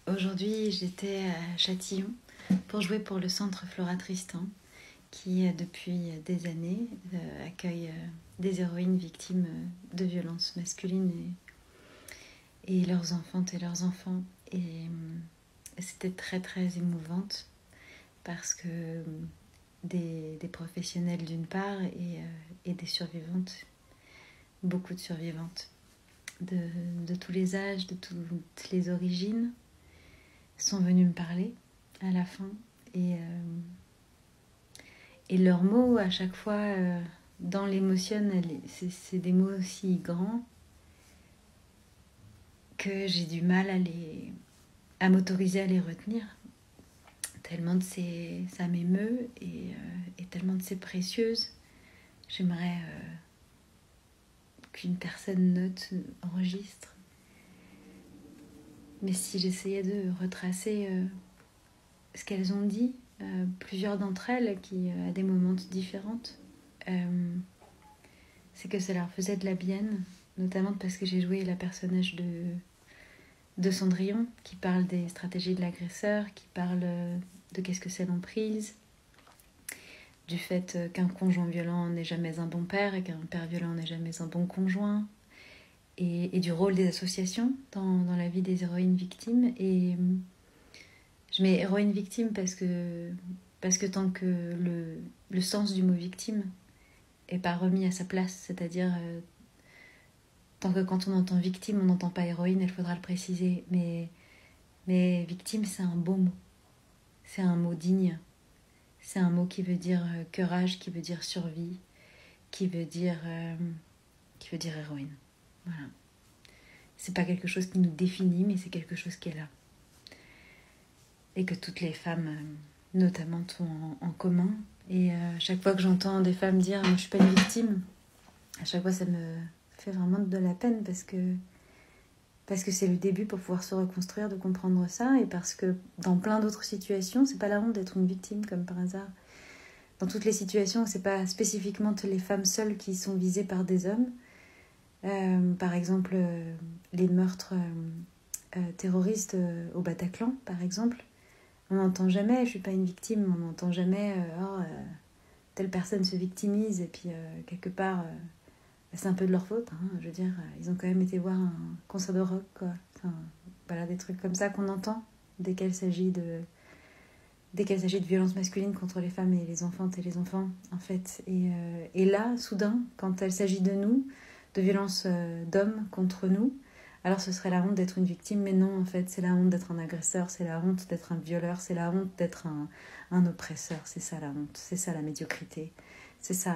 Aujourd'hui, j'étais à Châtillon pour jouer pour le centre Flora Tristan, qui depuis des années accueille des héroïnes victimes de violences masculines et leurs enfantes et leurs enfants. Et c'était très très émouvante parce que des professionnels d'une part et des survivantes, beaucoup de survivantes de tous les âges, de toutes les origines, sont venus me parler à la fin. Et leurs mots, à chaque fois, dans l'émotion, c'est des mots aussi grands que j'ai du mal à m'autoriser à les retenir. Tellement de ça m'émeut et tellement de c'est précieuse. J'aimerais qu'une personne note, enregistre. Mais si j'essayais de retracer ce qu'elles ont dit, plusieurs d'entre elles qui, à des moments différents, c'est que ça leur faisait de la bienne, notamment parce que j'ai joué la personnage de Cendrillon, qui parle des stratégies de l'agresseur, qui parle de qu'est-ce que c'est l'emprise, du fait qu'un conjoint violent n'est jamais un bon père et qu'un père violent n'est jamais un bon conjoint, et du rôle des associations dans la vie des héroïnes victimes. Et je mets héroïne victime parce que tant que le sens du mot victime n'est pas remis à sa place, c'est-à-dire tant que quand on entend victime, on n'entend pas héroïne, il faudra le préciser. Mais victime, c'est un beau mot. C'est un mot digne. C'est un mot qui veut dire courage, qui veut dire survie, qui veut dire héroïne. Voilà. C'est pas quelque chose qui nous définit, mais c'est quelque chose qui est là. Et que toutes les femmes, notamment, ont en commun. Et à chaque fois que j'entends des femmes dire « moi je suis pas une victime », à chaque fois ça me fait vraiment de la peine parce que c'est le début pour pouvoir se reconstruire, de comprendre ça, et parce que dans plein d'autres situations, c'est pas la honte d'être une victime comme par hasard. Dans toutes les situations, c'est pas spécifiquement les femmes seules qui sont visées par des hommes. Par exemple, les meurtres terroristes au Bataclan, par exemple. On n'entend jamais « je suis pas une victime », on n'entend jamais telle personne se victimise, et puis quelque part... c'est un peu de leur faute, hein. Je veux dire, ils ont quand même été voir un concert de rock, quoi. Enfin, voilà, des trucs comme ça qu'on entend dès qu'il s'agit de violences masculines contre les femmes et les enfantes et les enfants, en fait. Et là, soudain, quand il s'agit de nous, de violences d'hommes contre nous, alors ce serait la honte d'être une victime, mais non, en fait, c'est la honte d'être un agresseur, c'est la honte d'être un violeur, c'est la honte d'être un oppresseur, c'est ça la honte, c'est ça la médiocrité, c'est ça...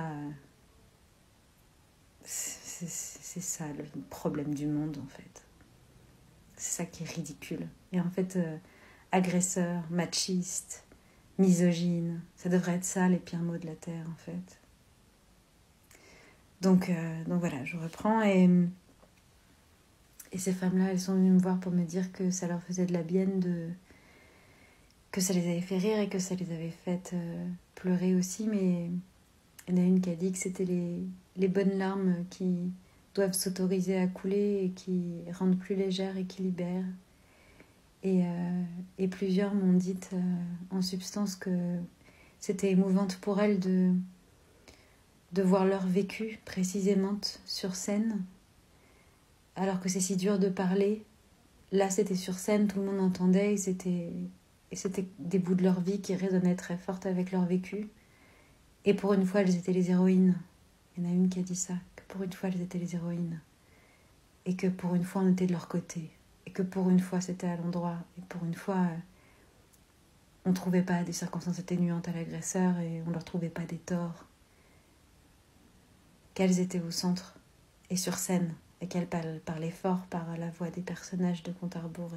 C'est ça le problème du monde, en fait. C'est ça qui est ridicule. Et en fait, agresseur, machiste, misogyne, ça devrait être ça les pires mots de la Terre, en fait. Donc voilà, je reprends. Et ces femmes-là, elles sont venues me voir pour me dire que ça leur faisait de la bienne, que ça les avait fait rire et que ça les avait fait pleurer aussi. Mais il y en a une qui a dit que c'était les bonnes larmes qui doivent s'autoriser à couler et qui rendent plus légères et qui libèrent. Et plusieurs m'ont dit en substance que c'était émouvante pour elles de voir leur vécu précisément sur scène, alors que c'est si dur de parler. Là, c'était sur scène, tout le monde entendait, et c'était des bouts de leur vie qui résonnaient très fort avec leur vécu. Et pour une fois, elles étaient les héroïnes. Il y en a une qui a dit ça, que pour une fois, elles étaient les héroïnes. Et que pour une fois, on était de leur côté. Et que pour une fois, c'était à l'endroit. Et pour une fois, on ne trouvait pas des circonstances atténuantes à l'agresseur et on ne leur trouvait pas des torts. Qu'elles étaient au centre et sur scène. Et qu'elles parlaient fort par la voix des personnages de compte à rebours.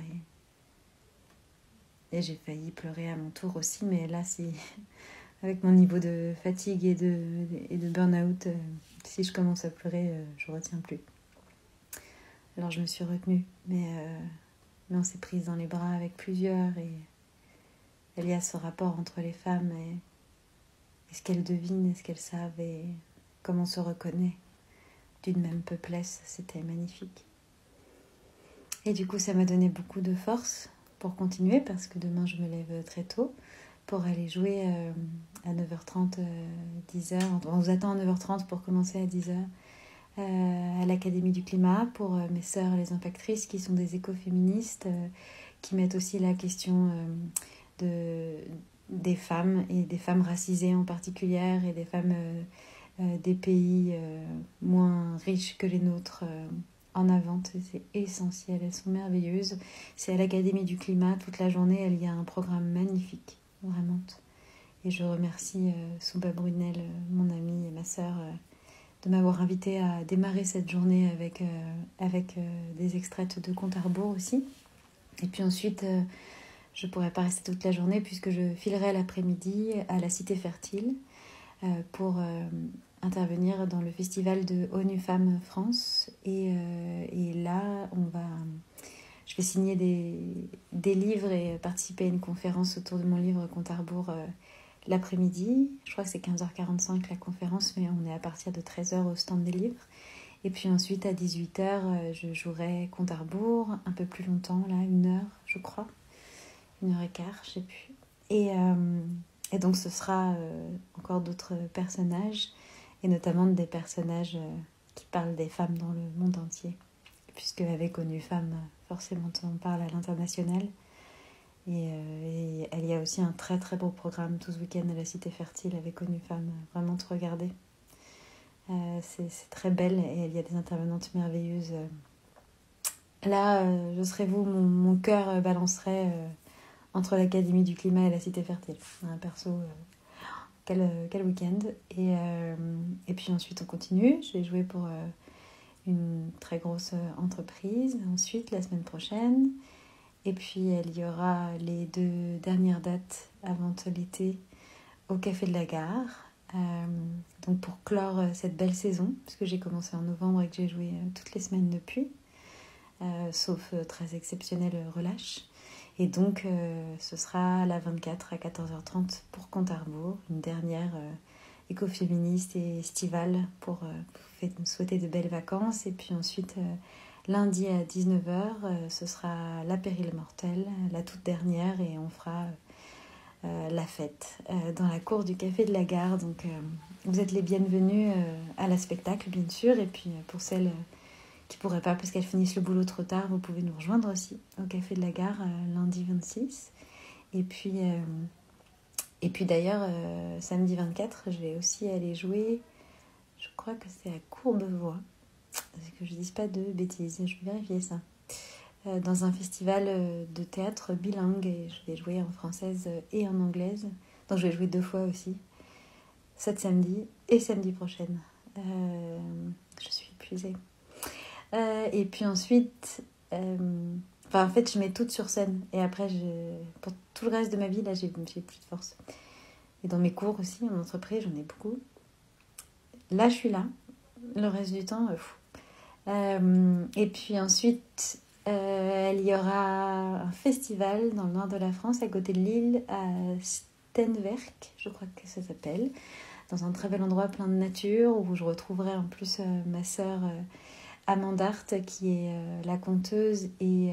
Et j'ai failli pleurer à mon tour aussi, mais là, avec mon niveau de fatigue et de burn-out, si je commence à pleurer, je ne retiens plus. Alors je me suis retenue, mais on s'est prise dans les bras avec plusieurs, et il y a ce rapport entre les femmes et ce qu'elles devinent, et ce qu'elles savent, et comment on se reconnaît d'une même peuplesse. C'était magnifique. Et du coup, ça m'a donné beaucoup de force pour continuer, parce que demain je me lève très tôt pour aller jouer à 9h30, 10h. On vous attend à 9h30 pour commencer à 10h à l'Académie du Climat pour mes sœurs les impactrices qui sont des écoféministes qui mettent aussi la question des femmes et des femmes racisées en particulier et des femmes des pays moins riches que les nôtres en avant. C'est essentiel, elles sont merveilleuses. C'est à l'Académie du Climat toute la journée, il y a un programme magnifique, vraiment. Et je remercie Souba Brunel, mon amie et ma sœur, de m'avoir invitée à démarrer cette journée avec des extraits de compte à rebours aussi. Et puis ensuite, je ne pourrai pas rester toute la journée puisque je filerai l'après-midi à la Cité Fertile pour intervenir dans le festival de ONU Femmes France. Et là, je vais signer des livres et participer à une conférence autour de mon livre Compte à rebours l'après-midi. Je crois que c'est 15h45 la conférence, mais on est à partir de 13h au stand des livres. Et puis ensuite, à 18h, je jouerai Compte à rebours, un peu plus longtemps, là, 1h, je crois. 1h15, je sais plus. Et donc, ce sera encore d'autres personnages, et notamment des personnages qui parlent des femmes dans le monde entier. Puisque avec ONU Femmes, forcément, on parle à l'international. Et il y a aussi un très très beau programme tout ce week-end à la Cité Fertile avec ONU Femmes. Vraiment, tout regarder. C'est très belle et il y a des intervenantes merveilleuses. Là, je serais vous, mon cœur balancerait entre l'Académie du Climat et la Cité Fertile. Un perso, quel week-end. Et puis ensuite, on continue. Je vais jouer pour une très grosse entreprise. Ensuite, la semaine prochaine. Et puis, il y aura les 2 dernières dates avant l'été au Café de la Gare. Donc pour clore cette belle saison, puisque j'ai commencé en novembre et que j'ai joué toutes les semaines depuis, sauf très exceptionnel relâche. Et donc ce sera la 24 à 14h30 pour Compte à rebours, une dernière écoféministe et estivale pour nous souhaiter de belles vacances. Et puis ensuite, lundi à 19h, ce sera la Pérille mortelle, la toute dernière, et on fera la fête dans la cour du Café de la Gare. Donc vous êtes les bienvenus à la spectacle, bien sûr. Et puis pour celles qui ne pourraient pas parce qu'elles finissent le boulot trop tard, vous pouvez nous rejoindre aussi au Café de la Gare lundi 26. Et puis d'ailleurs, samedi 24, je vais aussi aller jouer, je crois que c'est à Courbevoie, que je ne dise pas de bêtises, je vais vérifier ça, dans un festival de théâtre bilingue, et je vais jouer en française et en anglaise. Donc je vais jouer 2 fois aussi, cet samedi et samedi prochaine. Je suis épuisée. Et puis ensuite, en fait, je mets toutes sur scène. Et après, pour tout le reste de ma vie, là, j'ai plus de force. Et dans mes cours aussi, en entreprise, j'en ai beaucoup. Là, je suis là. Le reste du temps, et puis ensuite, il y aura un festival dans le nord de la France, à côté de Lille, à Stenwerk, je crois que ça s'appelle, dans un très bel endroit plein de nature, où je retrouverai en plus ma sœur Amandart, qui est la conteuse et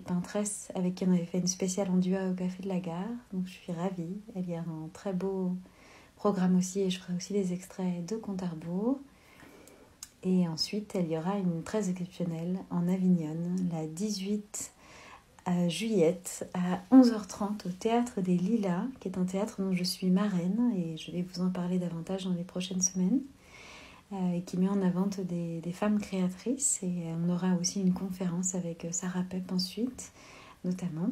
peintresse, avec qui on avait fait une spéciale en duo au Café de la Gare. Donc je suis ravie. Il y a un très beau programme aussi, et je ferai aussi des extraits de Compte à rebours. Et ensuite, il y aura une très exceptionnelle en Avignon, la 18 juillet, à 11h30 au Théâtre des Lilas, qui est un théâtre dont je suis marraine, et je vais vous en parler davantage dans les prochaines semaines, et qui met en avant des femmes créatrices. Et on aura aussi une conférence avec Sarah Pep ensuite, notamment.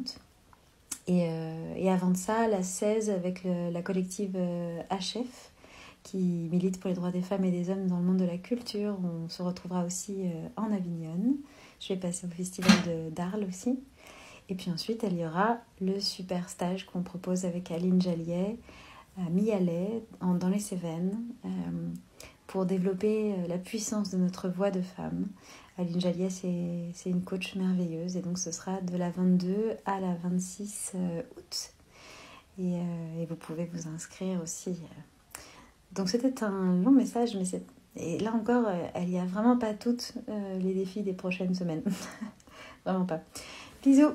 Et avant de ça, la 16 avec la collective HF, qui milite pour les droits des femmes et des hommes dans le monde de la culture. On se retrouvera aussi en Avignon. Je vais passer au festival d'Arles aussi. Et puis ensuite, il y aura le super stage qu'on propose avec Aline Jalliet à Mialet, dans les Cévennes, pour développer la puissance de notre voix de femme. Aline Jalliet, c'est une coach merveilleuse, et donc ce sera de la 22 à la 26 août. Et vous pouvez vous inscrire aussi. Donc c'était un long message, mais et là encore, il n'y a vraiment pas toutes les défis des prochaines semaines. Vraiment pas. Bisous!